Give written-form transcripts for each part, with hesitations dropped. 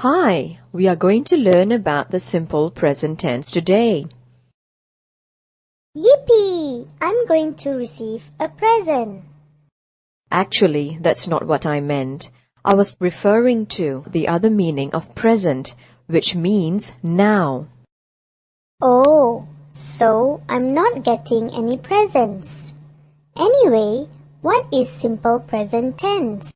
Hi, we are going to learn about the simple present tense today. Yippee! I'm going to receive a present. Actually, that's not what I meant. I was referring to the other meaning of present, which means now. Oh, so I'm not getting any presents. Anyway, what is simple present tense?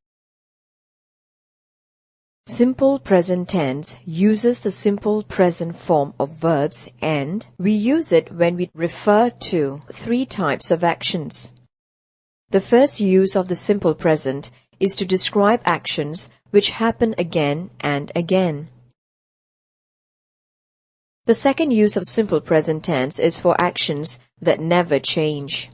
Simple present tense uses the simple present form of verbs and we use it when we refer to three types of actions. The first use of the simple present is to describe actions which happen again and again. The second use of simple present tense is for actions that never change.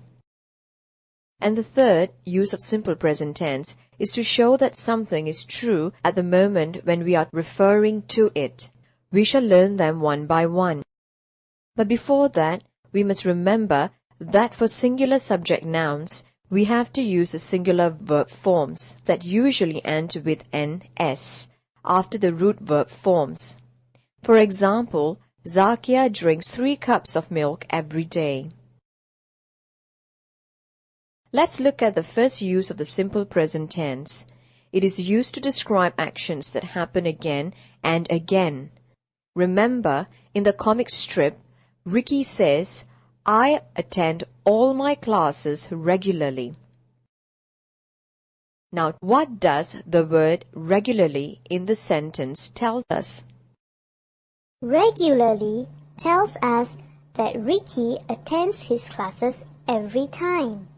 And the third use of simple present tense is to show that something is true at the moment when we are referring to it. We shall learn them one by one. But before that, we must remember that for singular subject nouns, we have to use the singular verb forms that usually end with "-s" after the root verb forms. For example, Zakia drinks 3 cups of milk every day. Let's look at the first use of the simple present tense. It is used to describe actions that happen again and again. Remember, in the comic strip, Ricky says, "I attend all my classes regularly." Now, what does the word regularly in the sentence tell us? Regularly tells us that Ricky attends his classes every time.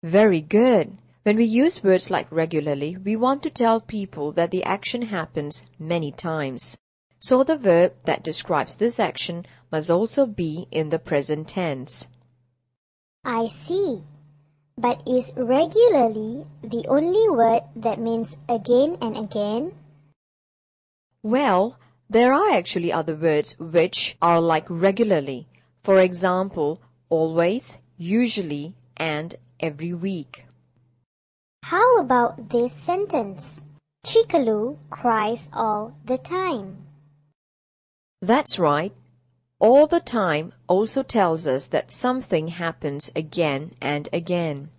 Very good. When we use words like regularly, we want to tell people that the action happens many times. So the verb that describes this action must also be in the present tense. I see. But is regularly the only word that means again and again? Well, there are actually other words which are like regularly. For example, always, usually, and every week. How about this sentence? Chikalu cries all the time. That's right. All the time also tells us that something happens again and again.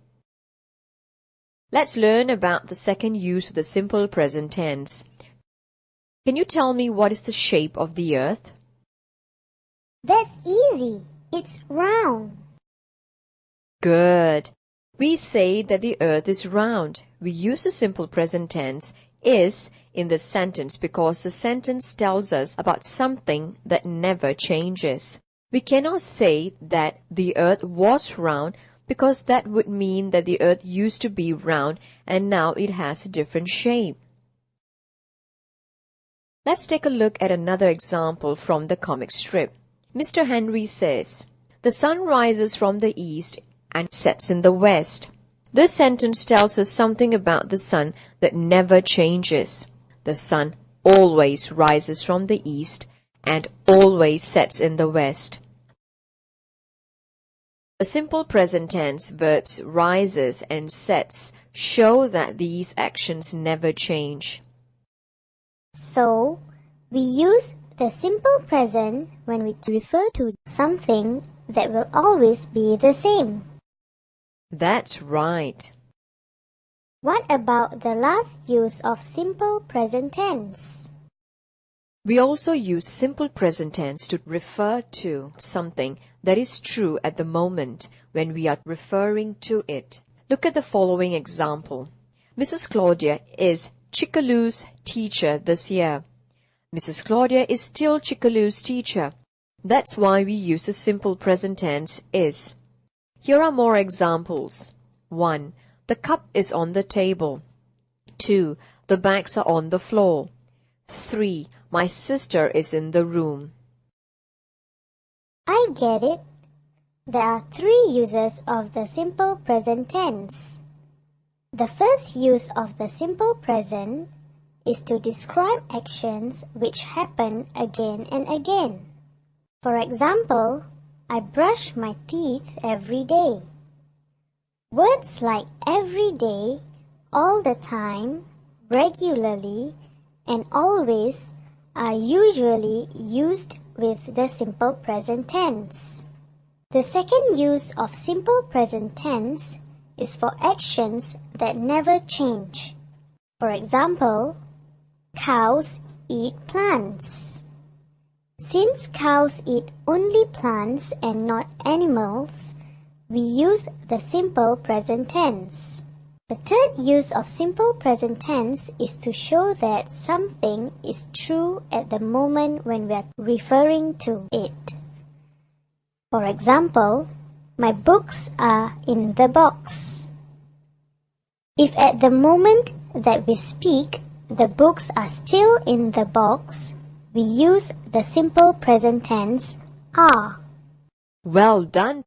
Let's learn about the second use of the simple present tense. Can you tell me what is the shape of the earth? That's easy. It's round. Good. We say that the earth is round. We use the simple present tense is in the sentence because the sentence tells us about something that never changes. We cannot say that the earth was round because that would mean that the earth used to be round and now it has a different shape. Let's take a look at another example from the comic strip. Mr. Henry says, "The sun rises from the east and sets in the west." This sentence tells us something about the sun that never changes. The sun always rises from the east and always sets in the west. The simple present tense verbs rises and sets show that these actions never change. So, we use the simple present when we refer to something that will always be the same. That's right. What about the last use of simple present tense? We also use simple present tense to refer to something that is true at the moment when we are referring to it. Look at the following example. Mrs. Claudia is Chikalu's teacher this year. Mrs. Claudia is still Chikalu's teacher. That's why we use the simple present tense is. Here are more examples. 1. The cup is on the table. 2. The bags are on the floor. 3. My sister is in the room. I get it. There are 3 uses of the simple present tense. The first use of the simple present is to describe actions which happen again and again. For example, I brush my teeth every day. Words like every day, all the time, regularly, and always are usually used with the simple present tense. The second use of simple present tense is for actions that never change. For example, cows eat plants. Since cows eat only plants and not animals, we use the simple present tense. The third use of simple present tense is to show that something is true at the moment when we are referring to it. For example, my books are in the box. If at the moment that we speak, the books are still in the box, we use the simple present tense are. Well done!